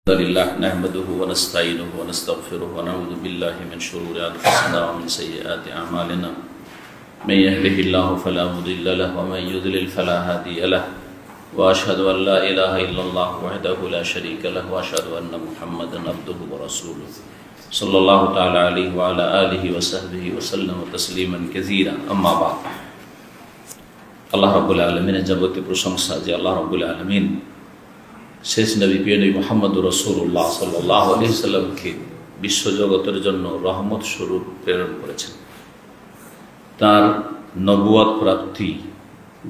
الحمد لله نحمده ونستعينه ونستغفره ونعوذ بالله من شرور أنفسنا ومن سيئات أعمالنا من يهده الله فلا مضل له ومن يضلل فلا هادي له وأشهد أن لا إله إلا الله وحده لا شريك له وأشهد أن محمدا عبده ورسوله صلى الله تعالى عليه وعلى آله وصحبه وسلم تسليما كثيرا أما بعد الله رب العالمين যাবতীয় প্রশংসা যে আল্লাহ রাব্বুল আলামিন শেষ নবী প্রিয় নবী মুহাম্মদুর রাসূলুল্লাহ সাল্লাল্লাহু আলাইহি সাল্লামকে বিশ্বজগতের জন্য রহমত স্বরূপ প্রেরণ করেছেন। তার নবুয়ত প্রাপ্তি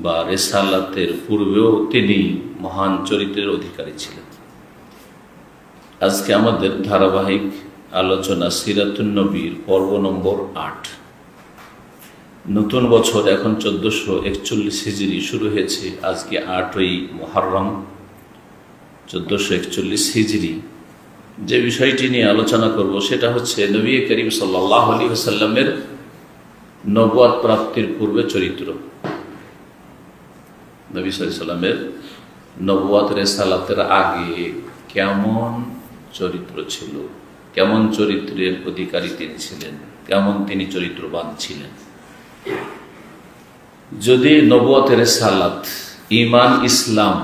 বা রিসালাতের পূর্বেও তিনি মহান চরিত্রের অধিকারী ছিলেন। আজকে আমাদের ধারাবাহিক আলোচনা সিরাতুন নবীর পর্ব নম্বর ৮। নতুন বছর এখন 1441 হিজরি শুরু হয়েছে। আজকে ৮ই মুহররম 1441 হিজরি। যে বিষয়টি নিয়ে আলোচনা করব সেটা হচ্ছে নবী করিম সাল্লাল্লাহু আলাইহি ওয়াসাল্লামের নবুয়ত প্রাপ্তির পূর্বে চরিত্র। নবী সাল্লাল্লাহু আলাইহি ওয়াসাল্লামের নবুয়ত রিসালাতের আগে কেমন চরিত্র ছিল, কেমন চরিত্রের অধিকারী তিনি ছিলেন, কেমন তিনি চরিত্রবান ছিলেন। যদি নবুয়তের রিসালাত, ঈমান, ইসলাম,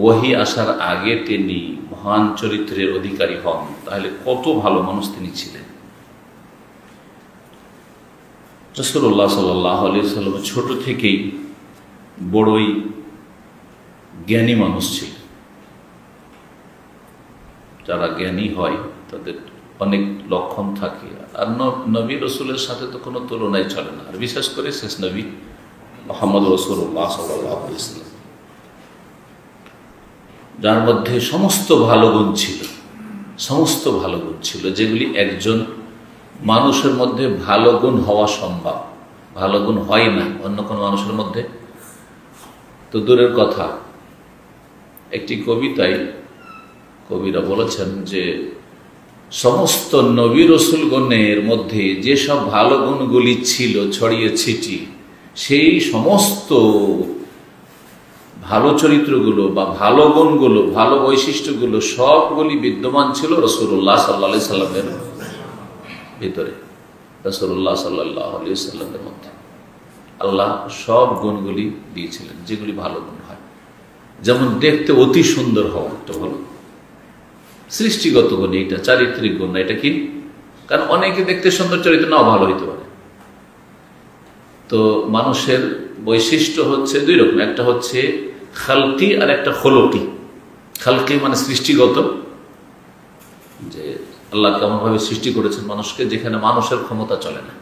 ওহী আসার আগে তিনি মহান চরিত্রের অধিকারী হন, তাহলে কত ভালো মানুষ তিনি ছিলেন। রাসূলুল্লাহ সাল্লাল্লাহু আলাইহি ওয়াসাল্লাম ছোট থেকেই বড়ই জ্ঞানী মানুষ ছিলেন। যারা জ্ঞানী হয় তাদের অনেক লক্ষণ থাকে, আর নবী রসুলের সাথে তো কোনো তুলনাই চলে না। আর বিশেষ করে শেষ নবী মুহাম্মদ রাসূলুল্লাহ সাল্লাল্লাহু আলাইহি ওয়াসাল্লাম, যার মধ্যে সমস্ত ভালো গুণ ছিল, সমস্ত ভালো গুণ ছিল যেগুলি একজন মানুষের মধ্যে ভালো গুণ হওয়া সম্ভব, ভালো গুণ হয় না অন্য কোনো মানুষের মধ্যে তো দূরের কথা। একটি কবিতায় কবিরা বলেছেন যে সমস্ত নবী রসুলগণের মধ্যে যেসব ভালো গুণগুলি ছিল ছড়িয়ে ছিটিয়ে, সেই সমস্ত ভালো চরিত্রগুলো বা ভালো গুণগুলো, ভালো বৈশিষ্ট্যগুলো সবগুলি বিদ্যমান ছিল রাসূলুল্লাহ সাল্লাল্লাহু আলাইহি সাল্লামের ভিতরে। রাসূলুল্লাহ সাল্লাল্লাহু আলাইহি সাল্লামের মধ্যে আল্লাহ সব গুণগুলি দিয়েছিলেন যেগুলি ভালো গুণ হয়। যেমন দেখতে অতি সুন্দর হওয়া একটা ভালো সৃষ্টিগত গুণ, এটা চারিত্রিক গুণ না। এটা কি? কারণ অনেকে দেখতে সুন্দর, চরিত্র নাও ভালো হইতে পারে। তো মানুষের বৈশিষ্ট্য হচ্ছে দুই রকম, একটা হচ্ছে খালকি আর একটা খলকি। খালকি মানে সৃষ্টিগত, যে আল্লাহ কেমনভাবে সৃষ্টি করেছেন মানুষকে, যেখানে মানুষের ক্ষমতা চলে না।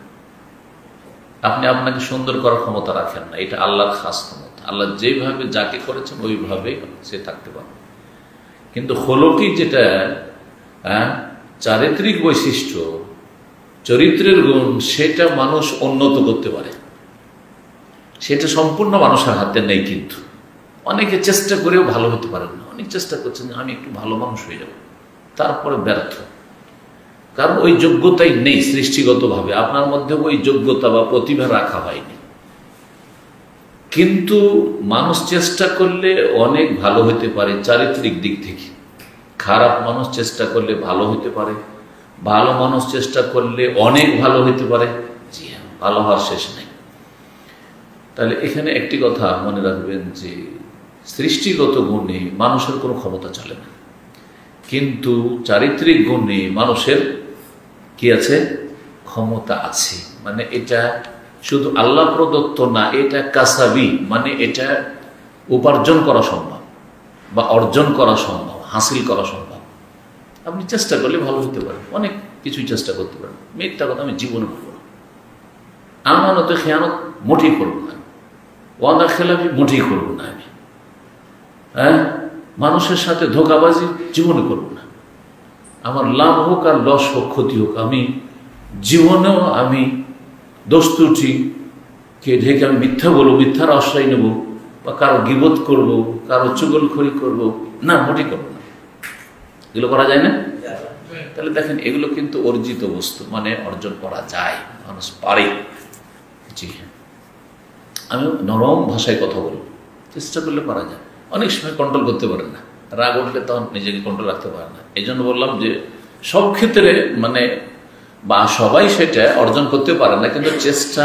আপনি আপনাকে সুন্দর করার ক্ষমতা রাখেন না, এটা আল্লাহর খাস ক্ষমতা। আল্লাহ যেভাবে যাকে করেছেন ওইভাবে সে থাকতে পারে। কিন্তু খলকি যেটা চারিত্রিক বৈশিষ্ট্য, চরিত্রের গুণ, সেটা মানুষ উন্নত করতে পারে, সেটা সম্পূর্ণ মানুষের হাতে নেই। কিন্তু অনেকে চেষ্টা করেও ভালো হতে পারেন না। অনেক চেষ্টা করছেন যে আমি একটু ভালো মানুষ হয়ে যাব, তারপরে ব্যর্থ, কারণ ওই যোগ্যতাই নেই। সৃষ্টিগতভাবে আপনার মধ্যে ওই যোগ্যতা বা প্রতিভা রাখা হয়নি। কিন্তু মানুষ চেষ্টা করলে অনেক ভালো হতে পারে চারিত্রিক দিক থেকে। খারাপ মানুষ চেষ্টা করলে ভালো হতে পারে, ভালো মানুষ চেষ্টা করলে অনেক ভালো হতে পারে। জি হ্যাঁ, ভালো হওয়ার শেষ নেই। তাহলে এখানে একটি কথা মনে রাখবেন যে সৃষ্টিগত গুণে মানুষের কোনো ক্ষমতা চলে না, কিন্তু চারিত্রিক গুণে মানুষের কি আছে? ক্ষমতা আছে। মানে এটা শুধু আল্লাহ প্রদত্ত না, এটা কাসাবি, মানে এটা উপার্জন করা সম্ভব বা অর্জন করা সম্ভব, হাসিল করা সম্ভব। আপনি চেষ্টা করলে ভালো হতে পারেন, অনেক কিছুই চেষ্টা করতে পারেন। মিথ্যা কথা আমি জীবনে বলবো না, আমানতে খেয়ানত মোটেই করবো না, ওয়াদা খেলাফি মোটেই করবো না আমি, মানুষের সাথে ধোঁকাবাজি জীবনে করবো না। আমার লাভ হোক আর লস হোক, ক্ষতি হোক, আমি জীবনেও আমি দোষ ত্রুটিকে ঢেকে আমি মিথ্যা বলবো, মিথ্যার আশ্রয় নেব, বা কারো গীবত করব, কারো চুগলখড়ি করব না, মোটেই করবো না। এগুলো করা যায় না? তাহলে দেখেন, এগুলো কিন্তু অর্জিত বস্তু, মানে অর্জন করা যায়, মানুষ পারে। জি হ্যাঁ, আমি নরম ভাষায় কথা বলবো, চেষ্টা করলে পারা যায়। অনেক সময় কন্ট্রোল করতে পারেন না, রাগ উঠলে তখন নিজেকে কন্ট্রোল রাখতে পারে না। এই জন্য বললাম যে সব ক্ষেত্রে মানে বা সবাই সেটা অর্জন করতে পারে না, কিন্তু চেষ্টা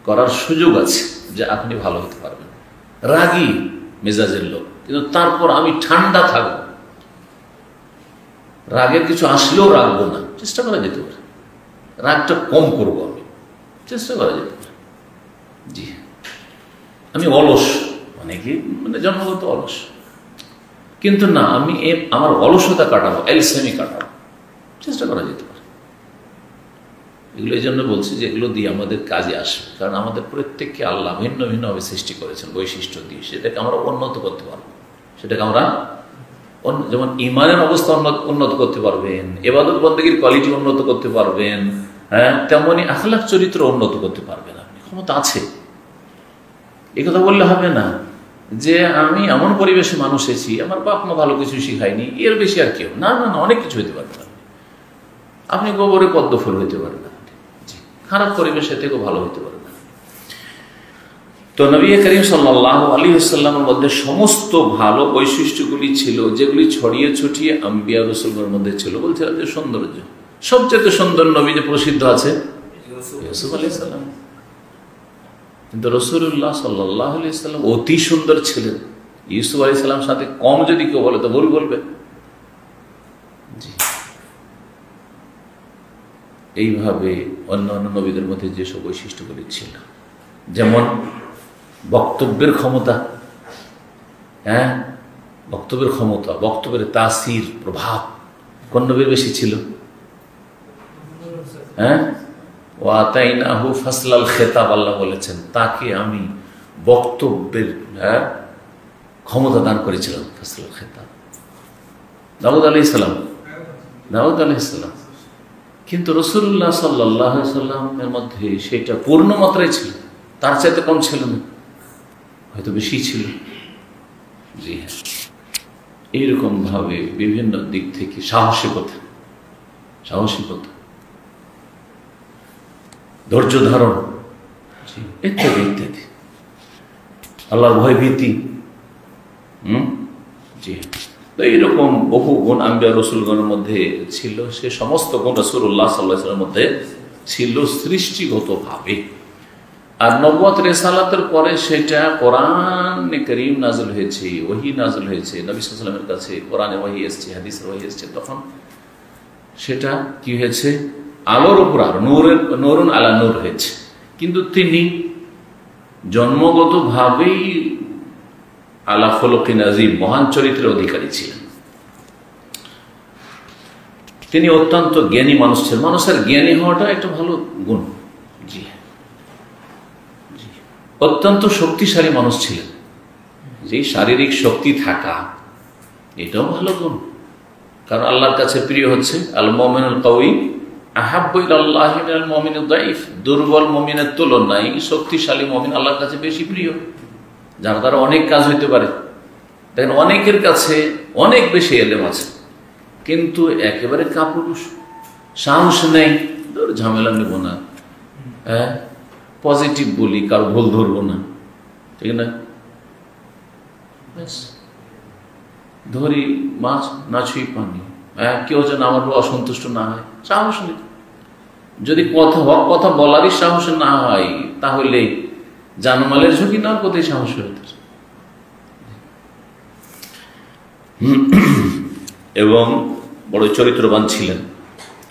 করার সুযোগ আছে যে আপনি ভালো হতে পারবেন। রাগী মেজাজের লোক, কিন্তু তারপর আমি ঠান্ডা থাকবো, রাগের কিছু আসলেও রাখবো না, চেষ্টা করা যেতে পারে। রাগটা কম করবো আমি, চেষ্টা করা যেতে পারে। জি, আমি অলস, মানে কি মানে জন্মগত অলস, কিন্তু না আমি আমার অলসতা কাটাবো, এলসেমি কাটাবো, চেষ্টা করা যেতে পারে। এগুলো এই জন্য বলছি যে এগুলো দিয়ে আমাদের কাজে আসবে, কারণ আমাদের প্রত্যেককে আল্লাহ ভিন্ন ভিন্নভাবে সৃষ্টি করেছেন বৈশিষ্ট্য দিয়ে, সেটাকে আমরা উন্নত করতে পারবো। সেটাকে আমরা যেমন ইমানের অবস্থা উন্নত করতে পারবেন, ইবাদত বন্দেগীর কোয়ালিটি উন্নত করতে পারবেন, হ্যাঁ, তেমনি আখলাক চরিত্র উন্নত করতে পারবেন। আপনি ক্ষমতা আছে। এই কথা বললে হবে না যে আমি এমন পরিবেশে মানুষ এসেছি, আমার বাপ মা ভালো কিছু শিখায়নি, এর বেশি আর কেউ না। না না, অনেক কিছু হইতে পারবেন আপনি। গোবরে পদ্ম ফুল হইতে পারেন, খারাপ পরিবেশে থেকেও ভালো হইতে পারে না। তো নবী করিম সাল্লাল্লাহু আলাইহি ওয়াসাল্লামের মধ্যে সমস্ত ভালো বৈশিষ্ট্যগুলি ছিল, যেগুলি ছড়িয়ে ছড়িয়ে আম্বিয়া রাসূলদের মধ্যে ছিল। বলছিলাম যে সৌন্দর্য, সবচেয়ে সুন্দর নবী যে প্রসিদ্ধ আছে ইউসুফ আলাইহিস সালাম, কিন্তু রাসূলুল্লাহ সাল্লাল্লাহু আলাইহি ওয়াসাল্লাম অতি সুন্দর ছিলেন। ইউসুফ আলাইহিস সালাম সাথে কম যদি কেউ বলে তো ভুল বলবে। জি, এইভাবে অন্যান্য নবীদের মধ্যে যেসব বৈশিষ্ট্যগুলি ছিল, যেমন বক্তব্যের ক্ষমতা, হ্যাঁ, বক্তব্যের ক্ষমতা, বক্তব্যের তাসির, প্রভাব কোন নবীর বেশি ছিল? হ্যাঁ, ওয়াতাইনাহু ফাসলাল খেতাব, আল্লাহ বলেছেন তাকে আমি বক্তব্যের ক্ষমতা দান করেছিলাম। ফাসলাল খেতাব দাউদ আলাইহিস সালাম, দাউদ আলাইহিস সালাম। কিন্তু রাসূলুল্লাহ সাল্লাল্লাহু আলাইহি সাল্লামের মধ্যে সেটা পূর্ণ মাত্রায় ছিল, তার চাইতে কম ছিল না, হয়তো বেশি ছিল। জি হ্যাঁ, এইরকম ভাবে বিভিন্ন দিক থেকে সাহসিকতা, ধৈর্য ধারণ, ইত্যাদি ইত্যাদি, আল্লাহর ভয় ভীতি। জি, তো এইরকম বহু গুণ আম্বিয়া রাসূলগণের মধ্যে ছিল। সে সমস্ত গুণ রাসূলুল্লাহ সাল্লাল্লাহু আলাইহি ওয়াসাল্লামের মধ্যে ছিল সৃষ্টিগতভাবে। আর নবুয়ত রিসালাতের পরে সেটা কোরআন কারীম নাযিল হয়েছে, ওহী নাযিল হয়েছে, নবী সাল্লাল্লাহু আলাইহি ওয়াসাল্লামের কাছে কোরআনে ওহী এসেছে, হাদিসের ওহী এসেছে, তখন সেটা কি হয়েছে? আলোর উপর আলো, নূরুন আলা নূর হয়েছে। কিন্তু তিনি জন্মগতভাবেই আলা খুলুকিন আযীম, মহান চরিত্রের অধিকারী ছিলেন। তিনি অত্যন্ত জ্ঞানী মানুষ ছিলেন। মানুষের জ্ঞানী হওয়াটা একটা ভালো গুণ। জি, অত্যন্ত শক্তিশালী মানুষ ছিলেন। যে শারীরিক শক্তি থাকা, এটাও ভালো গুণ, কারণ আল্লাহর কাছে প্রিয় হচ্ছে আল মুমিনুল কাওয়ী আহাব্বু ইলাল্লাহি মিনাল মুমিনিদ দাঈফ। দুর্বল মুমিনের তুলনায় শক্তিশালী মুমিন আল্লাহর কাছে বেশি প্রিয়, যার দ্বারা অনেক কাজ হইতে পারে। দেখেন, অনেকের কাছে অনেক বেশি এলেম আছে, কিন্তু একেবারে কাপুরুষ, সাহস নেই, ঝামেলা নেব না, হ্যাঁ, পজিটিভ বলি, কারো ভুল ধরবো না, ঠিক না, ধরি মাছ না ছুঁই পানি, হ্যাঁ, কেউ যেন আমার অসন্তুষ্ট না হয়, সাহস নেই। যদি কথা বলারই সাহস না হয়, তাহলে জানমালের ঝুঁকি না কোথায় সাহস হয়ে। এবং বড় চরিত্রবান ছিলেন।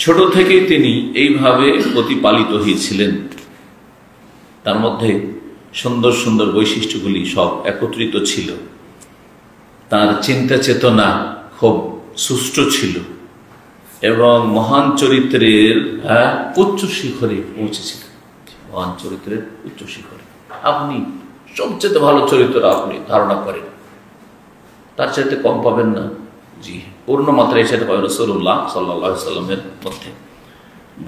ছোট থেকেই তিনি এইভাবে প্রতিপালিত হয়েছিলেন। তার মধ্যে সুন্দর সুন্দর বৈশিষ্ট্যগুলি সব একত্রিত ছিল। তার চিন্তা চেতনা খুব সুষ্ঠু ছিল এবং মহান চরিত্রের উচ্চ শিখরে পৌঁছেছিলেন। মহান চরিত্রের উচ্চ শিখরে আপনি সবচেয়ে ভালো চরিত্র আপনি ধারণা করেন, তার চাইতে কম পাবেন না। জি, পূর্ণ মাত্রায় সেটা পাবেন রাসূলুল্লাহ সাল্লাল্লাহু আলাইহি ওয়াসাল্লামের মধ্যে।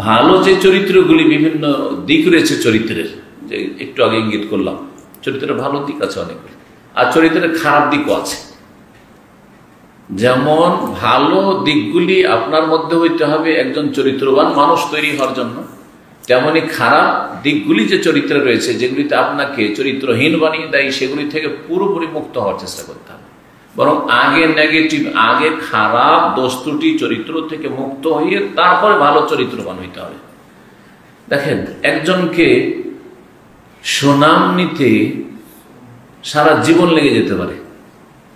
ভালো যে চরিত্রগুলি, বিভিন্ন দিক রয়েছে চরিত্রের, যে একটু আগে ইঙ্গিত করলাম, চরিত্রের ভালো দিক আছে অনেকগুলি, আর চরিত্রের খারাপ দিকও আছে। যেমন ভালো দিকগুলি আপনার মধ্যে হইতে হবে একজন চরিত্রবান মানুষ তৈরি হওয়ার জন্য, তেমনি খারাপ দিকগুলি যে চরিত্রে রয়েছে, যেগুলিতে আপনাকে চরিত্রহীন বানিয়ে দেয়, সেগুলি থেকে পুরোপুরি মুক্ত হওয়ার চেষ্টা করতে হবে। বরং আগে নেগেটিভ, আগে খারাপ দোষ ত্রুটি চরিত্র থেকে মুক্ত হয়ে তারপরে ভালো চরিত্রবান হইতে হবে। দেখেন, একজনকে সুনাম নিতে সারা জীবন লেগে যেতে পারে,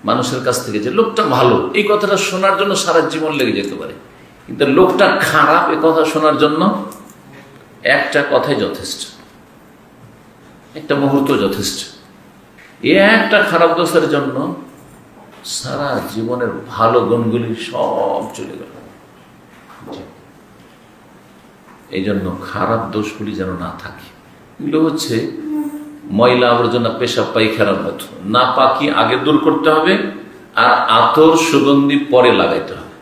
মানুষের কাছ থেকে যে লোকটা ভালো এই কথাটা শোনার জন্য সারা জীবন লেগে যেতে পারে, কিন্তু লোকটা খারাপ এ কথা শোনার জন্য একটা কথাই যথেষ্ট, একটা মুহূর্ত যথেষ্ট। এ একটা খারাপ দোষের জন্য সারা জীবনের ভালো গুণগুলি সব চলে গেল। এই জন্য খারাপ দোষগুলি যেন না থাকে। এগুলো হচ্ছে ময়লা আবর্জনা, পেশাব পায়খানার মতো, না পাকি আগে দূর করতে হবে আর আতর সুগন্ধি পরে লাগাইতে হবে।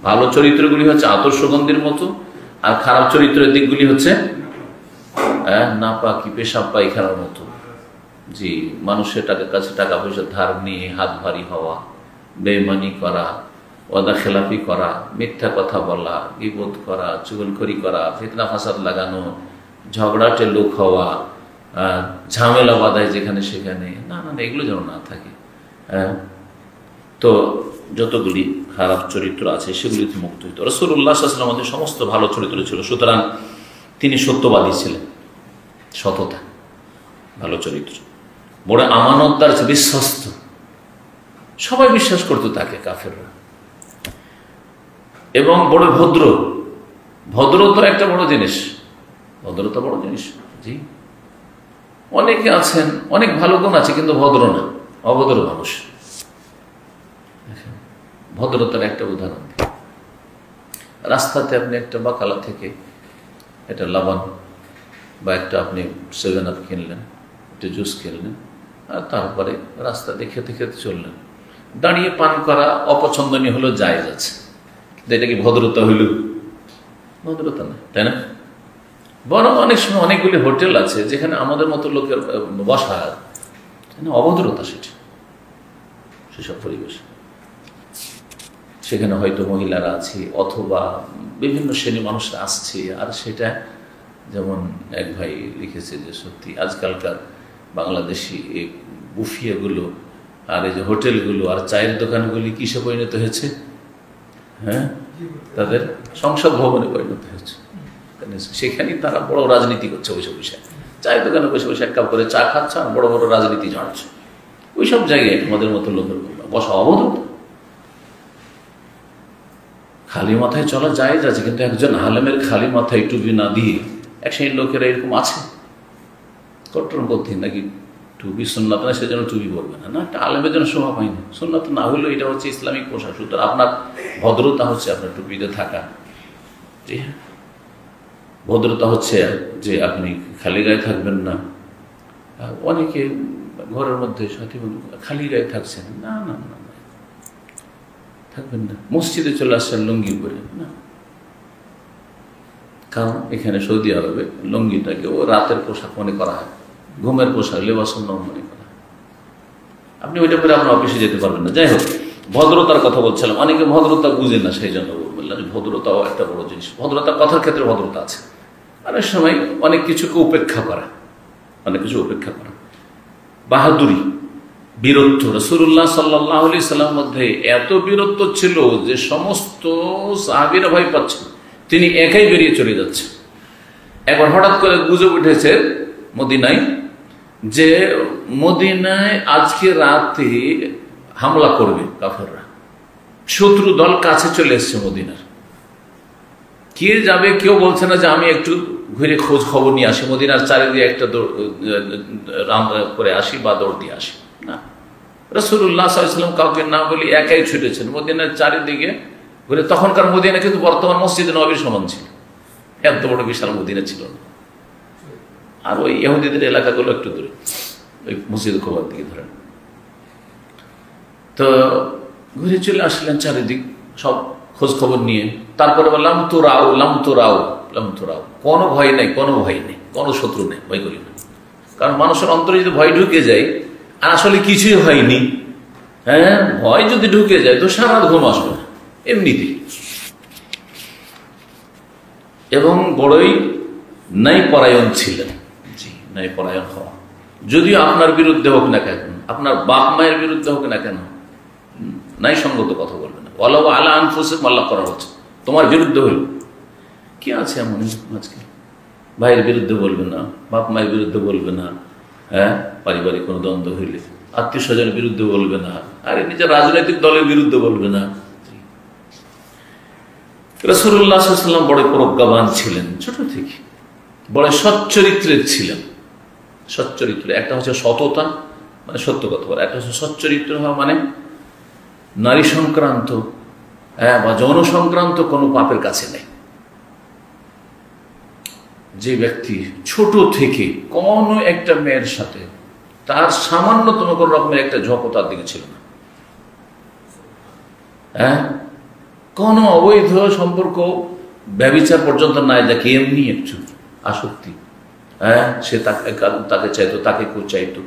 ভালো চরিত্রগুলি হচ্ছে আতর সুগন্ধির মতো, আর খারাপ চরিত্রের দিকগুলি হচ্ছে না পাকি পেশাব পায়খানার মতো। জি, মানুষের কাছে টাকা পয়সা ধার নিয়ে হাত ভারী হওয়া, বেঈমানি করা, ওয়াদা খেলাপি করা, মিথ্যা কথা বলা, গীবত করা, চুগলখড়ি করা, ফিতনা ফাসাদ লাগানো, ঝগড়াটে লোক হওয়া, ঝামেলা বাঁধায় যেখানে সেখানে, না না এগুলো যেন না থাকে। তো যতগুলি খারাপ চরিত্র আছে সেগুলিতে মুক্ত হইত। রাসূলুল্লাহ সাল্লাল্লাহু আলাইহি ওয়াসাল্লাম আমাদের সমস্ত ভালো চরিত্র ছিল, সুতরাং তিনি সত্যবাদী ছিলেন, সততা, ভালো চরিত্র, বড় আমানতদার, বিশ্বস্ত, সবাই বিশ্বাস করতো তাকে, কাফেররা, এবং বড় ভদ্র। ভদ্রতা একটা বড় জিনিস, ভদ্রতা বড় জিনিস। জি, অনেকে আছেন অনেক ভালো গুণ আছে কিন্তু ভদ্র না, অভদ্র মানুষ। ভদ্রতার একটা উদাহরণ, রাস্তাতে আপনি একটা বাকালা থেকে একটা লাবান বা একটা আপনি 7 আপ কিনলেন, একটা জুস কিনলেন, আর তারপরে রাস্তা দিয়ে খেতে খেতে চললেন। দাঁড়িয়ে পান করা অপছন্দনীয় হলো, জায়েজ আছে, কিন্তু এটা কি ভদ্রতা হইল? ভদ্রতা না, তাই না? বরং অনেক সময় অনেকগুলি হোটেল আছে যেখানে আমাদের মতো লোকের বসা, অভদ্রতা সেটি, সেসব পরিবেশে। সেখানে হয়তো মহিলারা আছে অথবা বিভিন্ন শ্রেণী মানুষরা আসছে, আর সেটা যেমন এক ভাই লিখেছে যে সত্যি আজকালকার বাংলাদেশি এই বুফিয়াগুলো আর এই যে হোটেলগুলো আর চায়ের দোকানগুলি কিসে পরিণত হয়েছে? হ্যাঁ, তাদের সংসদ ভবনে পরিণত হয়েছে। সেখানেই তারা বড় রাজনীতি করছে, বসে বসে চায়ের দোকানে বসে বসে এক কাপ করে চা খাচ্ছে আর বড় বড় রাজনীতি ঝাড়ছে। ওইসব জায়গায় আমাদের মতো লোকের বসা অবদ্ধ। খালি মাথায় চলা জায়েজ আছে, কিন্তু একজন আলেমের খালি মাথায় টুপি না দিয়ে এক শ্রেণীর লোকেরা এরকম আছে কট্টরপন্থী, নাকি টুপি সুন্নাত না সেজন্য টুপি পরবে না, না, একটা আলেমের জন্য শোভা পায় না। সুন্নাত না হলেও এটা হচ্ছে ইসলামিক পোশাক। সুতরাং আপনার ভদ্রতা হচ্ছে আপনার টুপিতে থাকা। জি হ্যাঁ, ভদ্রতা হচ্ছে যে আপনি খালি গায়ে থাকবেন না। অনেকে ঘরের মধ্যে সাথী বন্ধু খালি গায়ে থাকছেন, না না না থাকবেন না। মসজিদে চলে আসছেন লুঙ্গি পরে, না, কারণ এখানে সৌদি আরবে লুঙ্গিটাকে ও রাতের পোশাক মনে করা হয়, ঘুমের পোশাক, লেবাসুন্নাহ মনে করা হয়। আপনি ওইটা পরে আপনার অফিসে যেতে পারবেন না। যাই হোক, ভদ্রতার কথা বলছিলাম। অনেকে ভদ্রতা বুঝে না, সেই জন্য বললাম যে ভদ্রতাও একটা বড় জিনিস। ভদ্রতা, কথার ক্ষেত্রে ভদ্রতা আছে। অনেক সময় অনেক কিছুকে উপেক্ষা করা, অনেক কিছু উপেক্ষা করা, বাহাদুরি, বীরত্ব। রাসূলুল্লাহ সাল্লাল্লাহু আলাইহি সাল্লামের মধ্যে এত বীরত্ব ছিল যে সমস্ত সাহাবীরা ভয় পাচ্ছেন, তিনি একাই বেরিয়ে চলে যাচ্ছে। একবার হঠাৎ করে গুজব উঠেছে মদিনায় যে মদিনায় আজকে রাতে হামলা করবে কাফেররা, শত্রু দল কাছে চলে এসছে মদিনার। কে যাবে কেউ বলছে না যে আমি একটু ঘুরে খোঁজ খবর নিয়ে আসি, মদিনার চারিদিকে একটা রাম করে আসি বা দৌড় দিয়ে আসি, না। রাসূলুল্লাহ সাল্লাল্লাহু আলাইহি ওয়াসাল্লাম কাউকে না বলি একাই ছুটেছেন মদিনার চারিদিকে ঘুরে। তখনকার মদিনা কিন্তু বর্তমান মসজিদে নববীর সমান ছিল, এত বড় বিশাল মদিনা ছিল না। আর ওই ইহুদিদের এলাকাগুলো একটু দূরে, ওই মসজিদ কুবার দিকে ধরেন। তো ঘুরে চলে আসলেন চারিদিক সব খোঁজ খবর নিয়ে। তারপরে বললাম তো রাও, লাম তো রাও, লাম তো রাও, কোনো ভয় নেই, কোনো ভয় নেই, কোনো শত্রু নেই, ভয় করি না। কারণ মানুষের অন্তরে যদি ভয় ঢুকে যায় আর আসলে কিছুই হয়নি, হ্যাঁ, ভয় যদি ঢুকে যায় তো সারা রাত ঘুম আসবে না এমনিতেই। এবং বড়ই ন্যায় পরায়ণ ছিলেন। জি, ন্যায় পরায়ণ হওয়া, যদিও আপনার বিরুদ্ধে হোক না কেন, আপনার বাপ মায়ের বিরুদ্ধে হোক না কেন, নাই সঙ্গত কথা বলবে না। ওয়ালাউ আলা আনফুসিহিম আল্লাহ করা হচ্ছে, তোমার বিরুদ্ধে হইল কি আছে এমন আজকে? ভাইয়ের বিরুদ্ধে বলবে না, বাপ মায়ের বিরুদ্ধে বলবে না, হ্যাঁ, পারিবারিক কোনো দ্বন্দ্ব হইলে আত্মীয় স্বজনের বিরুদ্ধে বলবে না, আরে নিজের রাজনৈতিক দলের বিরুদ্ধে বলবে না। রাসূলুল্লাহ সাল্লাল্লাহু আলাইহি ওয়াসাল্লাম বড় প্রজ্ঞাবান ছিলেন, ছোট থেকে বড় সচ্চরিত্রের ছিলেন। সচ্চরিত্র একটা হচ্ছে সততা, মানে সত্য কথা বলা, একটা হচ্ছে সচ্চরিত্র হওয়া মানে নারী সংক্রান্ত বা যৌন সংক্রান্ত কোনো পাপের কাছে নেই। যে ব্যক্তি ছোট থেকে কোনো একটা মেয়ের সাথে তার সামান্যতম কোন রকমের একটা ঝোঁকও তার দিকে ছিল না, হ্যাঁ, কোনো অবৈধ সম্পর্ক ব্যভিচার পর্যন্ত নাই, দেখে এমনি একটু আসক্তি, হ্যাঁ, সে তাকে চাইতো, তাকে কেউ চাইতো,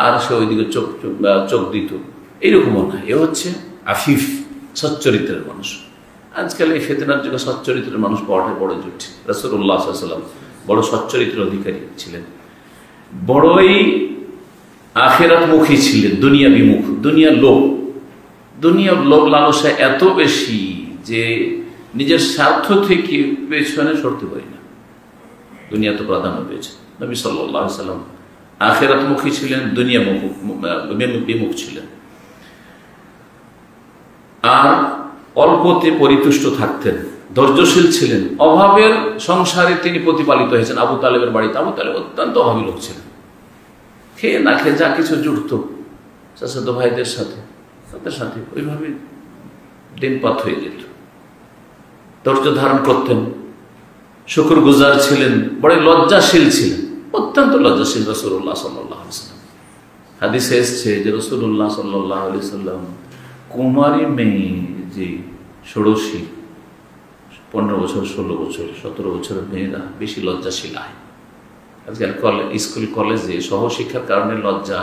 আর সে ওইদিকে চোখ দিত, এইরকমও না। এ হচ্ছে আফিফ, সচ্চরিত্রের মানুষ। আজকাল এই ফিতনার যুগে সচ্চরিত্রের মানুষ পাওয়াটা বড় জুটি। রাসূলুল্লাহ সাল্লাল্লাহু আলাইহি ওয়াসাল্লাম বড় সচ্চরিত্রের অধিকারী ছিলেন, বড়ই আখিরাতমুখী ছিলেন, দুনিয়া বিমুখ। দুনিয়ার লোভ লালসা এত বেশি যে নিজের স্বার্থ থেকে পেছনে সরতে পারি না, দুনিয়া তো প্রাধান্য পেয়েছে। নবী সাল্লাল্লাহু আলাইহি ওয়াসাল্লাম আখিরাতমুখী ছিলেন, দুনিয়া বিমুখ ছিলেন, আর অল্পতে পরিতুষ্ট থাকতেন, ধৈর্যশীল ছিলেন। অভাবের সংসারে তিনি প্রতিপালিত হয়েছেন আবু তালেবের বাড়িতে। আবু তালেব অত্যন্ত অভাবী লোক ছিলেন, খেয়ে না খেয়ে যা কিছু জুটত চাচাতো ভাইদের সাথে, তাদের সাথে ওইভাবে দিনপাত হয়ে যেত। ধৈর্য ধারণ করতেন, শুকরগুজার ছিলেন, বড় লজ্জাশীল ছিলেন, অত্যন্ত লজ্জাশীল রাসূলুল্লাহ সাল্লাল্লাহু আলাইহি ওয়াসাল্লাম। হাদিসে এসেছে যে রাসূলুল্লাহ সাল্লাল্লাহু আলাইহি ওয়াসাল্লাম কুমারী মেয়ে যে ষোড়শী, 15 বছর, 16 বছর, 17 বছরের মেয়েরা বেশি লজ্জাশীল হয়। আজকাল স্কুল কলেজে সহশিক্ষার কারণে লজ্জা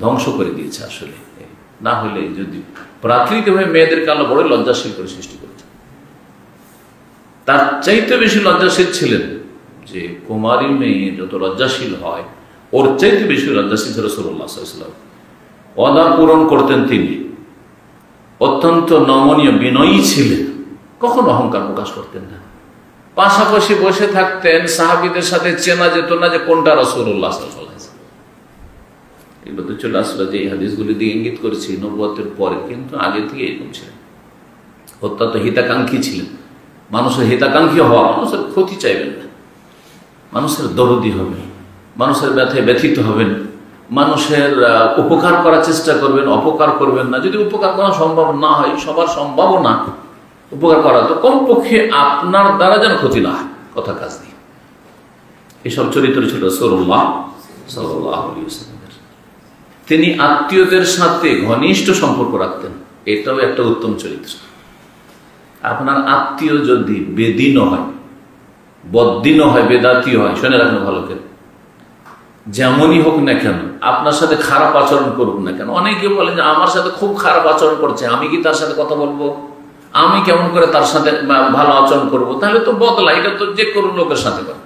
ধ্বংস করে দিয়েছে। আসলে না হলে যদি প্রাকৃতিকভাবে মেয়েদেরকে আল্লাহ বড় লজ্জাশীল করে সৃষ্টি করতে, তার চাইতে বেশি লজ্জাশীল ছিলেন। যে কুমারী মেয়ে যত লজ্জাশীল হয়, ওর চাইতে বেশি লজ্জাশীল ছিল রাসূলুল্লাহ সাল্লাল্লাহু আলাইহি ওয়াসাল্লাম। ওয়াদা পূরণ করতেন তিনি, অত্যন্ত নমনীয় বিনয়ী ছিলেন, কখনো অহংকার প্রকাশ করতেন না। পাশাপাশি বসে থাকতেন, সাহাবীদের সাথে চেনা যেত না যে কোনটা রাসূলুল্লাহ সাল্লাল্লাহু আলাইহি ওয়াসাল্লাম। এগুলো তো চলে আসলো যে এই হাদিসগুলি দিয়ে ইঙ্গিত করেছি নবুয়তের পরে, কিন্তু আগে থেকে এরকম ছিলেন। অত্যন্ত হিতাকাঙ্ক্ষী ছিলেন, মানুষের হিতাকাঙ্ক্ষী হওয়া, মানুষের ক্ষতি চাইবেন না, মানুষের দরদি হবেন, মানুষের ব্যথায় ব্যথিত হবেন, মানুষের উপকার করার চেষ্টা করবেন, অপকার করবেন না। যদি উপকার করা সম্ভব না হয়, সবার সম্ভব না উপকার করা, তো কমপক্ষে আপনার দ্বারা যেন ক্ষতি না হয় কথা কাজ দিয়ে। এইসব চরিত্র ছিল রাসূলুল্লাহ সাল্লাল্লাহু আলাইহি ওয়াসাল্লামের। তিনি আত্মীয়দের সাথে ঘনিষ্ঠ সম্পর্ক রাখতেন, এটাও একটা উত্তম চরিত্র। আপনার আত্মীয় যদি বেদিন হয়, বদ্দিন হয়, বেদাতীয় হয়, শুনে রাখবেন ভালো করে, যেমনই হোক না কেন, আপনার সাথে খারাপ আচরণ করুক না কেন। অনেকে বলেন যে আমার সাথে খুব খারাপ আচরণ করছে, আমি কি তার সাথে কথা বলবো, আমি কেমন করে তার সাথে ভালো আচরণ করব? তাহলে তো বদলা, এটা তো যে কোনো লোকের সাথে করে।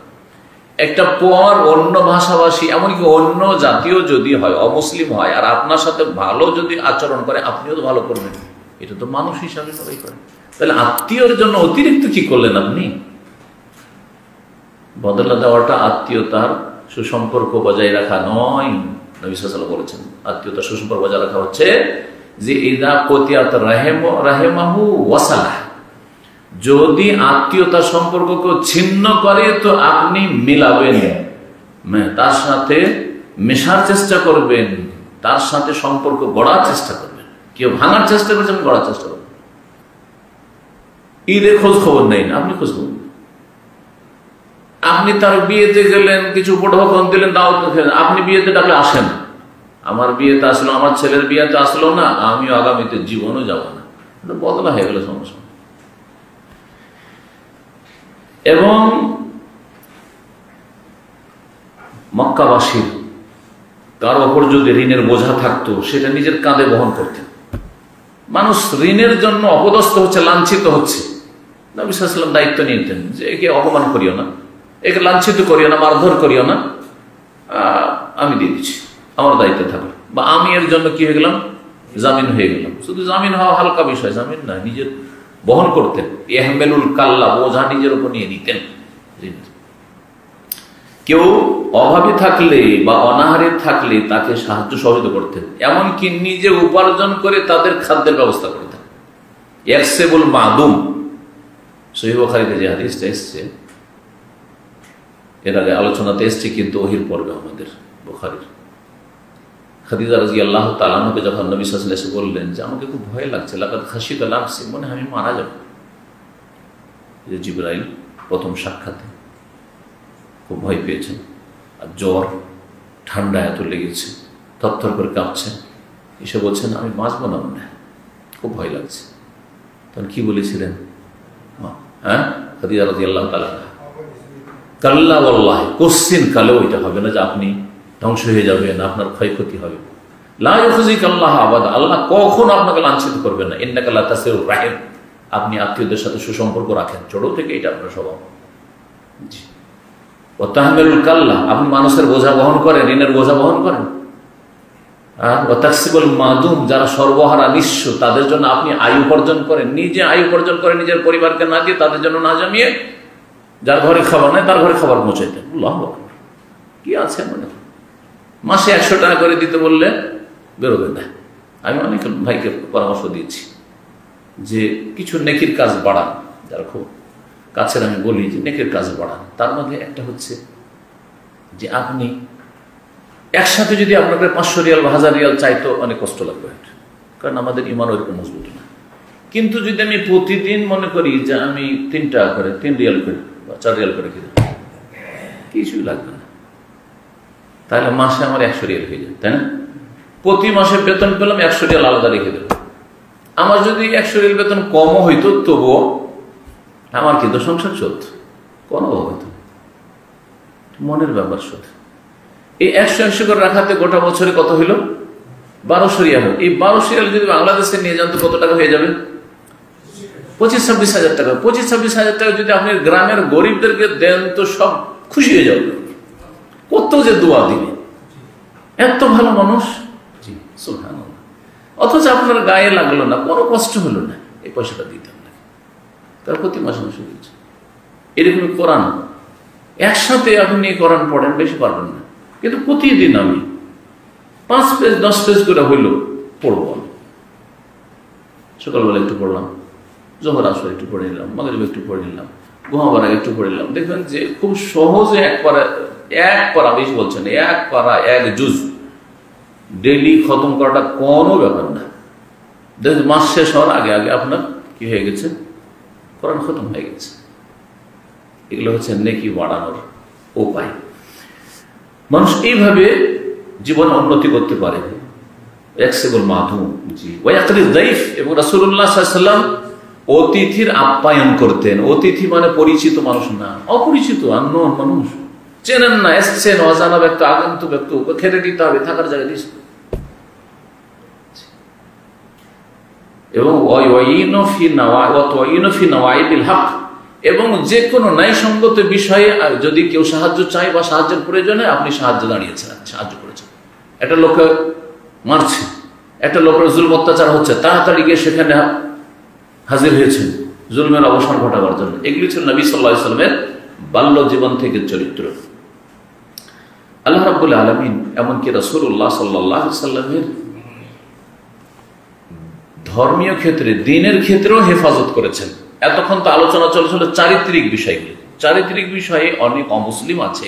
একটা পর অন্য ভাষাভাষী, এমনকি অন্য জাতীয় যদি হয়, অমুসলিম হয়, আর আপনার সাথে ভালো যদি আচরণ করে, আপনিও তো ভালো করবেন, এটা তো মানুষ হিসাবে সবাই করে। তাহলে আত্মীয়র জন্য অতিরিক্ত কি করলেন আপনি? বদলা দেওয়াটা আত্মীয়তার সুসম্পর্ক বজায় রাখা নয়। নবী সাল্লাল্লাহু আলাইহি ওয়াসাল্লাম বলেছেন আত্মীয়তার সুসম্পর্ক বজায় রাখা হচ্ছে যে ইদা কতিয়াত রাহিমাহু ওয়াসালাহ, যদি আত্মীয়তার সম্পর্ককে ছিন্ন করে তো আপনি মিলাবেন, তার সাথে মেশার চেষ্টা করবেন, তার সাথে সম্পর্ক গড়ার চেষ্টা করবেন। কেউ ভাঙার চেষ্টা করছেন, গড়ার চেষ্টা করবেন। ঈদের খোঁজ খবর নেই না, আপনি খোঁজ খবর, আপনি তার বিয়েতে গেলেন, কিছু উপঢৌকন দিলেন, দাওয়াত খেলেন, আপনি বিয়েতে ডাকলে আসেন, আমার বিয়েতে আসলো, আমার ছেলের বিয়েতে আসলো না, আমিও আগামীতে জীবনও যাব না, বদলা হয়ে গেল সমস্যা। এবং মক্কাবাসীর তার ওপর যদি ঋণের বোঝা থাকতো, সেটা নিজের কাঁধে বহন করতেন। মানুষ ঋণের জন্য অপদস্থ হচ্ছে, লাঞ্ছিত হচ্ছে, নবী সাল্লাল্লাহু আলাইহি ওয়াসাল্লাম দায়িত্ব নিতেন যে একে অপমান করিও না, একে লাঞ্ছিত করিও না, মারধর করিও না, আমি দিয়ে দিচ্ছি, আমার দায়িত্বে থাকলো। বা আমি এর জন্য কি হয়ে গেলাম, জামিন হয়ে গেলাম। শুধু জামিন হওয়া হালকা বিষয়, জামিন না, নিজের বহন করতেন। ইহমেলুল কাল্লা, বোঝা নিজের উপর নিয়ে নিতেন। কেউ অভাবে থাকলে বা অনাহারে থাকলে তাকে সাহায্য সহযোগিতা করতেন, এমনকি নিজে উপার্জন করে তাদের খাদ্যের ব্যবস্থা করতেন। ইয়াকসিবুল মাদুম, সহিহ বুখারীতে যে হাদিসটা এসছে, এর আগে আলোচনাতে এসছে কিন্তু ওহির পর্বে আমাদের বুখারীর। খাদিজা রাদিয়াল্লাহু তাআলা আনহাকে যখন নবী সাল্লাল্লাহু আলাইহি ওয়াসাল্লাম বললেন যে আমাকে খুব ভয় লাগছে, লাকাদ খাশিতু নাফসি, মনে হয় আমি মারা যাব। যে জিবরাইল প্রথম সাক্ষাতে খুব ভয় পেয়েছেন, আর জ্বর ঠান্ডা এত লেগেছে, থরথর করে কাঁপছে, এসে বলছেন আমি বাঁচবো না, মনে হয় খুব ভয় লাগছে। তখন কি বলেছিলেন? হ্যাঁ, খাদিজা রাদিয়াল্লাহু তাআলা, কাল্লা ওয়াল্লাহি, কোশ্চিন কালেও এটা হবে না যে আপনি ধ্বংস হয়ে যাবেন, আপনার ক্ষয়ক্ষতি হবে। লা ইউখজিকাল্লাহু আবাদা, আল্লাহ কখনো আপনাকে লাঞ্ছিত করবেন না। ইন্নাকা লা তাসিরুর রাহিম, আপনি আত্মীয়দের সাথে সুসম্পর্ক রাখেন, ছোট থেকে এটা আপনার স্বভাব। জি। ওয়া তাহমিলুল কাল্লা, আপনি মানুষের বোঝা বহন করেন, ঋণের বোঝা বহন করেন। ওয়া তাকসিবুল মাদুম, যারা সর্বহারা নিঃস্ব তাদের জন্য আপনি আয় উপার্জন করেন, নিজে আয় উপার্জন করেন, নিজের পরিবারকে না দিয়ে তাদের জন্য না জমিয়ে, যার ঘরে খাবার নাই তার ঘরে খাবার পৌঁছাইতেন। আল্লাহু আকবার, কি আছে মনে? মাসে 100 টাকা করে দিতে বললে বেরোবেন না। আমি অনেক ভাইকে পরামর্শ দিয়েছি যে কিছু নেকির কাজ বাড়ান, যারা খুব কাছের আমি বলি যে নেকির কাজ বাড়ান। তার মধ্যে একটা হচ্ছে যে আপনি একসাথে যদি আপনাকে 500 রিয়াল বা 1000 রিয়াল চাইতো অনেক কষ্ট লাগবে, কারণ আমাদের ইমান ওইরকম মজবুত না। কিন্তু যদি আমি প্রতিদিন মনে করি যে আমি 3 টাকা করে, 3 রিয়াল করে বা 4 রিয়াল করে কিনা, কিছুই লাগবে না, তাহলে মাসে আমার 100 রিয়াল হয়ে যায়, তাই না? প্রতি মাসে বেতন পেলাম, 100 রিয়াল আলাদা রেখে দেব। আমার যদি 100 রিয়াল বেতন কমও হইতো তবুও আমার কিন্তু সংসার চলত, কোনো হইতো, মনের ব্যাপার শুধু। এই 100 করে রাখাতে গোটা বছরে কত হইল? 1200 রিয়াল। এই 1200 রিয়াল যদি বাংলাদেশে নিয়ে যান তো কত টাকা হয়ে যাবে? 25-26 হাজার টাকা। 25-26 হাজার টাকা যদি আপনি গ্রামের গরিবদেরকে দেন তো সব খুশি হয়ে যাবে। কত যে দোয়া দিবে, এত ভালো মানুষ। জি সুবহানাল্লাহ। অথচ আপনার গায়ে লাগলো না, কোনো কষ্ট হলো না, এই পয়সাটা দিতাম না, তার প্রতি মাসে মাসে দিচ্ছে। এরকম কোরআন একসাথে আপনি কোরআন পড়েন, বেশি পারবেন না, কিন্তু প্রতিদিন আমি 5 পেজ 10 পেজ করে হইল পড়ব। সকালবেলা একটু পড়লাম, জোহর আসর একটু পড়ে নিলাম, মাগরিব একটু পড়ে নিলাম, ঘুমাবার আগে একটু পড়ে নিলাম। দেখবেন যে খুব সহজে এক পারা বেশি বলছেন, 1 পারা 1 জুজ ডেইলি খতম করাটা কোনো ব্যাপার না। দেখবেন মাস শেষ হওয়ার আগে আগে আপনার কি হয়ে গেছে? কোরআন খতম হয়ে গেছে। এগুলো হচ্ছে নেকি বাড়ানোর উপায়। মানুষ এইভাবে জীবনে উন্নতি করতে পারে। ইয়াকসিবুল মাদুম, জি, ওয়া ইয়াকরিজ যায়ফ। এবং রাসূলুল্লাহ সাল্লাল্লাহু আলাইহি ওয়াসাল্লাম অতিথির আপ্যায়ন করতেন। অতিথি মানে পরিচিত মানুষ না, অপরিচিত আননোন মানুষ, চেনেন না, এসছেন, অজানা ব্যক্তি, আগন্তুক ব্যক্তি, ওকে খেতে দিতে হবে, থাকার জায়গা দিস। এবং এবং যে কোনো ন্যায়সঙ্গত বিষয়ে যদি কেউ সাহায্য চায় বা সাহায্যের প্রয়োজনে আপনি সাহায্য দাঁড়িয়েছেন, সাহায্য করেছেন। একটা লোককে মারছে, একটা লোকের জুলম অত্যাচার হচ্ছে, তাড়াতাড়ি গিয়ে সেখানে হাজির হয়েছেন জুলমের অবসান ঘটাবার জন্য। এগুলি ছিল নবী সাল্লাল্লাহু আলাইহি ওয়াসাল্লামের বাল্য জীবন থেকে চরিত্র। আল্লাহ রাব্বুল আলামিন এমনকি রাসূলুল্লাহ সাল্লাল্লাহু আলাইহি ওয়াসাল্লামের ধর্মীয় ক্ষেত্রে, দ্বীনের ক্ষেত্রেও হেফাজত করেছেন। এতক্ষণ তো আলোচনা চলছিল চারিত্রিক বিষয়গুলি। চারিত্রিক বিষয়ে অনেক অমুসলিম আছে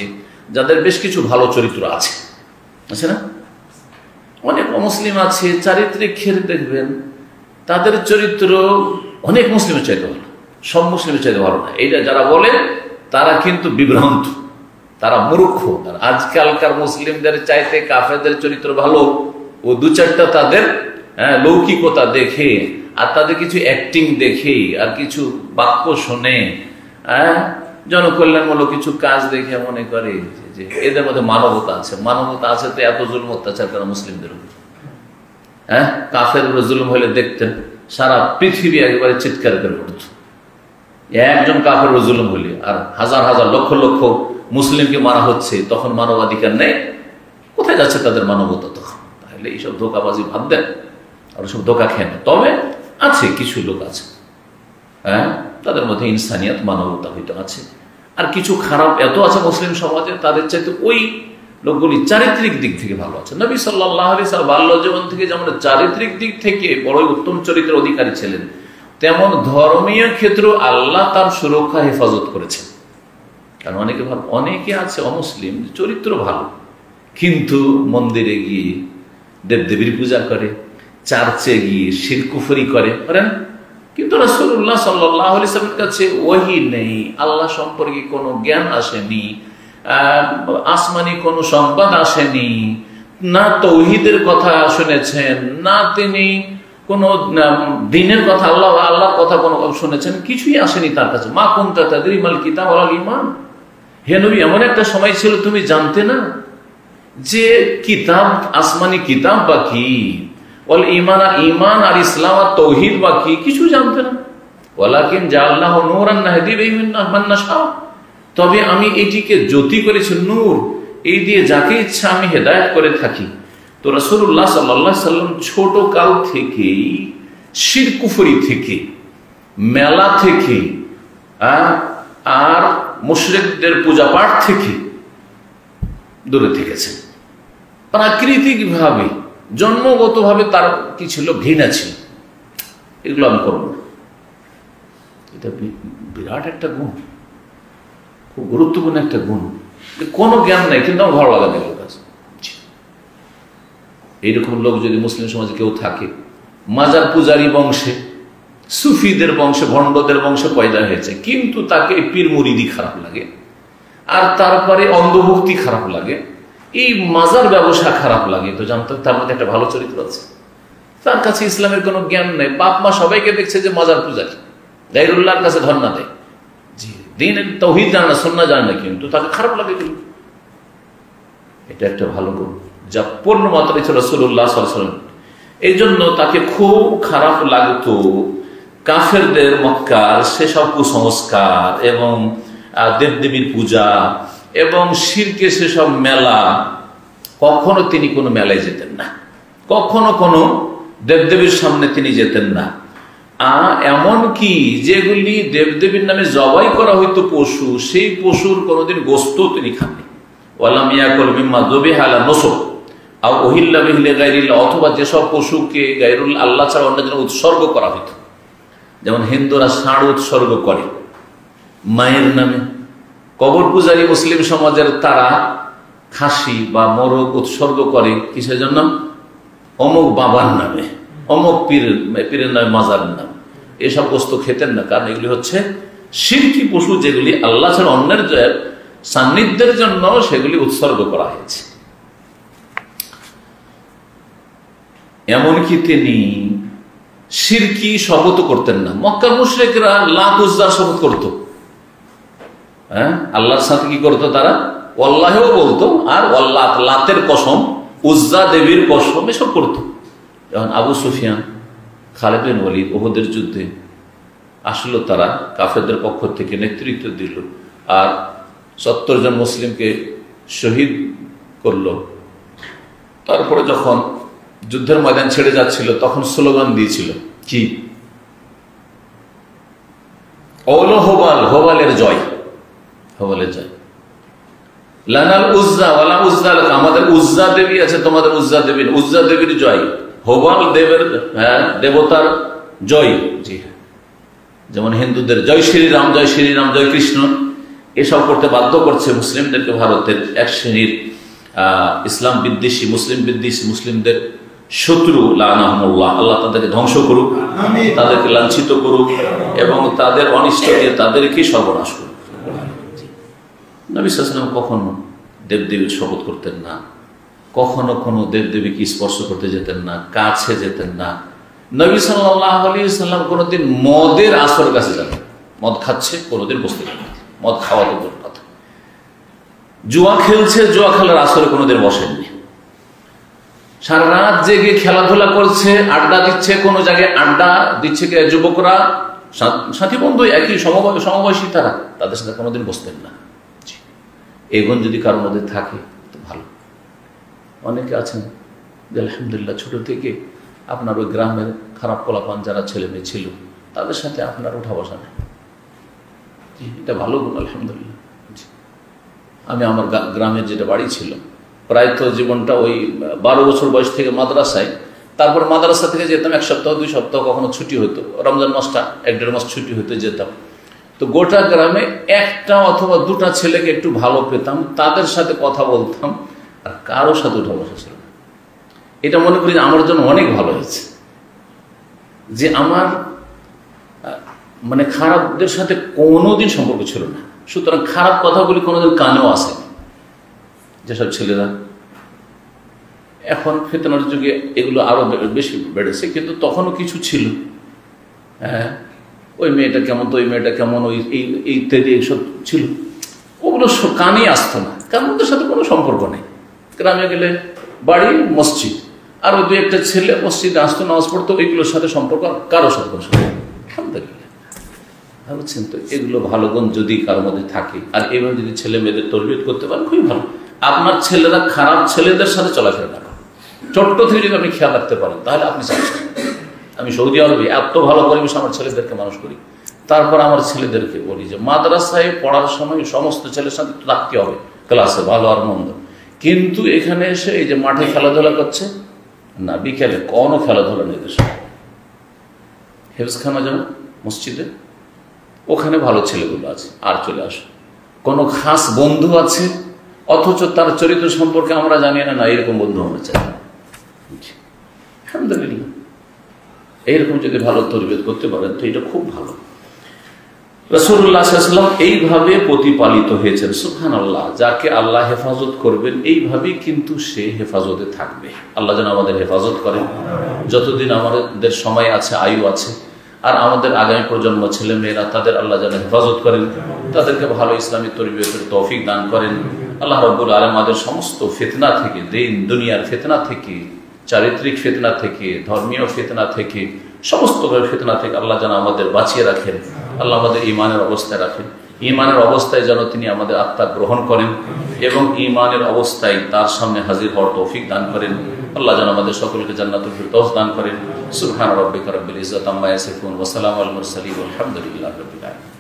যাদের বেশ কিছু ভালো চরিত্র আছে, আছে না? অনেক অমুসলিম আছে চারিত্রিক ক্ষেত্রে দেখবেন তাদের চরিত্র অনেক মুসলিমের চাইতে ভালো, সব মুসলিমের চাইতে ভালো না। এইটা যারা বলে তারা কিন্তু বিভ্রান্ত, তারা মূর্খ। আজকালকার মুসলিমদের চাইতে কাফেরদের চরিত্র ভালো। ও 2-4টা তাদের লৌকিকতা দেখে আর তাদের কিছু অ্যাক্টিং দেখে আর কিছু বাক্য শুনে, জনকল্যাণমূলক কিছু কাজ দেখে মনে করে যে এদের মধ্যে মানবতা আছে। মানবতা আছে তো এত জুলুম অত্যাচার করা মুসলিমদের উপর। কাফের উপরে জুলুম হলে দেখতেন সারা পৃথিবী একেবারে চিৎকার করে পড়ত একজন কাফের উপর জুলুম হলে, আর হাজার হাজার লক্ষ লক্ষ মুসলিমকে মারা হচ্ছে, তখন মানবাধিকার নেই। কোথায় যাচ্ছে তাদের মানবতা? তখন তাহলে থাকলে এইসব ধোকাবাজি বাদ দেন, আর সব ধোকা খেয়ে না। তবে আছে কিছু লোক আছে, হ্যাঁ, তাদের মধ্যে ইনসানিয়াত, মানবতা হয়তো আছে। আর কিছু খারাপ এত আছে মুসলিম সমাজে, তাদের চাইতে ওই লোকগুলি চারিত্রিক দিক থেকে ভালো আছে। নবী সাল্লাল্লাহু আলাইহি ওয়াসাল্লাম বাল্য জীবন থেকে যেমন চারিত্রিক দিক থেকে বড়ই উত্তম চরিত্রের অধিকারী ছিলেন, তেমন ধর্মীয় ক্ষেত্রে আল্লাহ তার সুরক্ষা হেফাজত করেছেন। কারণ অনেকে আছে অমুসলিম, চরিত্র ভালো, কিন্তু মন্দিরে গিয়ে দেবদেবীর পূজা করে, চার্চে গিয়ে শিরকুফরি করেন, কিন্তু রাসূলুল্লাহ সাল্লাল্লাহু আলাইহি ওয়াসাল্লামের কাছে ওহী নেই, আল্লাহ সম্পর্কে কোনো জ্ঞান আসেনি, আসমানি কোনো সংবাদ আসেনি, না তাওহীদের কথা শুনেছেন, না তিনি কোনো দ্বীনের কথা, আল্লাহর কথা কোনো শুনেছেন, কিছুই আসেনি তার কাছে। মা কুনতা তাদরি মাল কিতাব ওয়াল ঈমান, হে নবী এমন একটা সময় ছিল তুমি জানতে না যে কিতাব, আসমানি কিতাব বা কি, ওয়াল ঈমান, আর ঈমান আর ইসলাম আর তাওহীদ বা কি, কিছু জানতে না। ওয়ালাকিন জাআলনাহু নূরান নাহদি বিহি মান নাশা, তবে আমি এটিকে জ্যোতি করেছি, নূর, এই দিয়ে যাকে ইচ্ছা আমি হেদায়েত করে থাকি। তো রাসূলুল্লাহ সাল্লাল্লাহু আলাইহি ওয়াসাল্লাম ছোট কাল থেকেই শিরক কুফরি থেকে, মেলা থেকে, আর মুশরিকদের পূজা পাঠ থেকে দূরে থেকেছেন। প্রাকৃতিকভাবে, জন্মগতভাবে তার কি ছিল, ঘৃণা ছিল, এগুলো আমি করবো না। এটা বিরাট একটা গুণ, খুব গুরুত্বপূর্ণ একটা গুণ। কোনো জ্ঞান নাই কিন্তু আমার ভালো লাগা দেয় কাছে। এইরকম লোক যদি মুসলিম সমাজে কেউ থাকে, মাজার পূজারী বংশে, সুফিদের বংশে, ভণ্ডদের বংশে পয়দা হয়েছে, কিন্তু তাকে পীর মুরিদি খারাপ লাগে, আর তারপরে অন্ধভক্তি খারাপ লাগে, এই মাজার ব্যবসা খারাপ লাগে, তো জানতো তার মধ্যে একটা ভালো চরিত্র আছে। তার কাছে ইসলামের কোনো জ্ঞান নেই, বাপ মা সবাইকে দেখছে যে মাজার পূজারী, গায়রুল্লাহর কাছে ধর্ণা দেয়, জি দ্বীনের তাওহীদ জানে না, সুন্নাহ জানে না, কিন্তু তাকে খারাপ লাগে। এটা একটা ভালো গুণ যা পূর্ণ মাত্রায় ছিল রাসূলুল্লাহ সাল্লাল্লাহু আলাইহি ওয়াসাল্লাম। এই জন্য তাকে খুব খারাপ লাগতো কাফেরদের মক্কার সেসব কুসংস্কার এবং দেবদেবীর পূজা এবং শিরকে সেসব মেলা। কখনো তিনি কোনো মেলায় যেতেন না, কখনো কোনো দেবদেবীর সামনে তিনি যেতেন না। এমন কি যেগুলি দেবদেবীর নামে জবাই করা হইতো পশু, সেই পশুর কোনোদিন গোস্ত তিনি খাননি। ওয়ালাম ইয়াকুল মিম্মা যুবিহা আলা নুসব আও উহিল্লা বিহি লিগাইরিল্লাহ, অথবা যেসব পশুকে গায়রুল আল্লাহ ছাড়া অন্য জন্য উৎসর্গ করা হইতো, যেমন হিন্দুরা ষাঁড় উৎসর্গ করে মায়ের নামে, কবর পূজারী মুসলিম সমাজের তারা খাসি বা মোরগ উৎসর্গ করে কিসের জন্য, অমুক বাবার নামে, অমুক পীরের নামে, মাজারের নামে। এসব বস্তু খেতেন না, কারণ এগুলি হচ্ছে শিরকি পশু, যেগুলি আল্লাহ ছাড়া অন্যের সান্নিধ্যের জন্য সেগুলি উৎসর্গ করা হয়েছে। এমনকি তিনি শিরকি শপথ করতেন না। মক্কার মুশরিকরা লাত উজ্জার শপথ করত, হ্যাঁ, আল্লাহর সাথে কি করতো তারা, আল্লাহও বলতো, আর আল্লাহ, লাতের কসম, উজ্জা দেবীর কসম, এসব করতো। যখন আবু সুফিয়ান, খালিদ বিন ওয়ালিদ উহুদের যুদ্ধে আসলো, তারা কাফেরদের পক্ষ থেকে নেতৃত্ব দিল আর 70 জন মুসলিমকে শহীদ করলো। তারপরে যখন যুদ্ধের ময়দান ছেড়ে যাচ্ছিল, তখন স্লোগান দিয়েছিল কি, ওলো হোবাল, হোবালের জয়, হোবালের জয়, লানাল উজ্জা ওয়ালা উজ্জা লাকা, আমাদের উজ্জা দেবী আছে, তোমাদের উজ্জা দেবী, উজ্জা দেবীর জয়, হোবাল দেবের, হ্যাঁ, দেবতার জয়। জি হ্যাঁ, যেমন হিন্দুদের জয় শ্রীরাম, জয় শ্রীরাম, জয় কৃষ্ণ, এসব করতে বাধ্য করছে মুসলিমদেরকে ভারতের এক শ্রেণীর ইসলাম বিদ্বেষী, মুসলিম বিদ্বেষী, মুসলিমদের শত্রু, লানাহুমুল্লাহ, আল্লাহ তাদেরকে ধ্বংস করুক, তাদেরকে লাঞ্ছিত করুক এবং তাদের অনিষ্ট দিয়ে তাদেরকে সর্বনাশ করুক। নবী সাল্লাল্লাহু আলাইহি ওয়াসাল্লাম কখনো দেবদেবীর শপথ করতেন না, কখনো কোনো দেবদেবীকে স্পর্শ করতে যেতেন না, কাছে যেতেন না। নবী সাল্লাল্লাহু আলাইহি ওয়াসাল্লাম কোনোদিন মদের আসর কাছে যাবেন, মদ খাচ্ছে কোনোদিন বসতে যাবেন, মদ খাওয়া তো বড় কথা, জুয়া খেলছে, জুয়া খেলার আসরে কোনোদিন বসেননি। সারা রাত জেগে খেলাধুলা করছে, আড্ডা দিচ্ছে, কোনো জায়গায় আড্ডা দিচ্ছে যুবকরা, সাথী বন্ধু একই সমবয়সী, তারা, তাদের সাথে কোনোদিন বসতেন না। এই গুণ যদি কারোর মধ্যে থাকে তো ভালো। অনেকে আছেন যে আলহামদুলিল্লাহ ছোট থেকে আপনার ওই গ্রামের খারাপ পোলাপান যারা ছেলে মেয়ে ছিল তাদের সাথে আপনার ওঠা বসা নেই। জি, এটা ভালো গুণ আলহামদুলিল্লাহ। জি, আমি আমার গ্রামের যেটা বাড়ি ছিল প্রায় তো জীবনটা ওই 12 বছর বয়স থেকে মাদ্রাসায়, তারপর মাদ্রাসা থেকে যেতাম 1 সপ্তাহ 2 সপ্তাহ, কখনো ছুটি হতো, রমজান মাসটা 1-1.5 মাস ছুটি হতে যেতাম। তো গোটা গ্রামে একটা অথবা দুটা ছেলেকে একটু ভালো পেতাম, তাদের সাথে কথা বলতাম, আর কারোর সাথে উঠা বসা ছিল না। এটা মনে করি আমার জন্য অনেক ভালো হয়েছে যে আমার মানে খারাপদের সাথে কোনোদিন সম্পর্ক ছিল না। সুতরাং খারাপ কথাগুলি কোনোদিন কানেও আসেনি। যেসব ছেলেরা এখন ফিতনার যুগে এগুলো আরো বেশি বেড়েছে, কিন্তু তখনও কিছু ছিল। হ্যাঁ, ওই মেয়েটা কেমন, তো ওই মেয়েটা কেমন, ওই ইত্যাদি এইসব ছিল, ওগুলো কানেই আসতো না, কারণ ওদের সাথে কোনো সম্পর্ক নেই। গ্রামে গেলে বাড়ি মসজিদ, আর ওই 2-1টা ছেলে মসজিদে আসতো, নামাজ পড়তো, ওইগুলোর সাথে সম্পর্ক কারো সাথে কোনো সম্পর্ক নেই। আলহামদুলিল্লাহ, বুঝছেন তো, এগুলো ভালো গুণ যদি কারোর মধ্যে থাকে, আর এইভাবে যদি ছেলে মেয়েদের তরবিয়ত করতে পারেন খুবই ভালো। আপনার ছেলেরা খারাপ ছেলেদের সাথে চলাফেরা না, ছোট্ট থেকে যদি আপনি খেয়াল রাখতে পারেন তাহলে আপনি চাচ্ছেন। আমি সৌদি আরবে এত ভালো পরিবেশ আমার ছেলেদেরকে মানুষ করি, তারপর আমার ছেলেদেরকে বলি যে মাদ্রাসায় পড়ার সময় সমস্ত ছেলের সাথে রাখতে হবে, ক্লাসে ভালো আর মন্দ, কিন্তু এখানে এসে এই যে মাঠে খেলাধুলা করছে না, বিকেলে কোনো খেলাধুলা নেই। দেশে হেফজখানা যেমন মসজিদে, ওখানে ভালো ছেলেগুলো আছে, আর চলে আসো। কোনো খাস বন্ধু আছে অথচ তার চরিত্র সম্পর্কে আমরা জানি না, না এরকম বন্ধু আমরা চাই। আলহামদুলিল্লাহ, এইরকম যদি ভালো তরবিয়ত করতে পারেন তো এটা খুব ভালো। রাসূলুল্লাহ সাল্লাল্লাহু আলাইহি ওয়াসাল্লাম এইভাবে প্রতিপালিত হয়েছেন। সুবহানাল্লাহ, যাকে আল্লাহ হেফাজত করবেন এইভাবেই কিন্তু সে হেফাজতে থাকবে। আল্লাহ যেন আমাদের হেফাজত করেন যতদিন আমাদের সময় আছে, আয়ু আছে, আর আমাদের আগামী প্রজন্ম ছেলে মেয়েরা তাদের আল্লাহ যেন হেফাজত করেন, তাদেরকে ভালো ইসলামী তরবিয়তের তৌফিক দান করেন। আল্লাহ রাব্বুল আলামিন আমাদের সমস্ত ফিতনা থেকে, দিন দুনিয়ার ফিতনা থেকে, চারিত্রিক ফিতনা থেকে, ধর্মীয় ফিতনা থেকে, সমস্ত ফিতনা থেকে আল্লাহ যেন আমাদের বাঁচিয়ে রাখেন। আল্লাহ আমাদের ঈমানের অবস্থায় রাখেন, ঈমানের অবস্থায় যেন তিনি আমাদের আত্মা গ্রহণ করেন এবং ঈমানের অবস্থায় তার সামনে হাজির হওয়ার তৌফিক দান করেন। আল্লাহ যেন আমাদের সকলকে জান্নাতুল ফিরদাউস দান করেন। সুবহান রাব্বিকা রাব্বিল ইজ্জাতি আম্মা ইয়াসিফুন ওয়া সালামুন আলাল মুরসালিন ওয়া আলহামদুলিল্লাহি রাব্বিল আলামিন।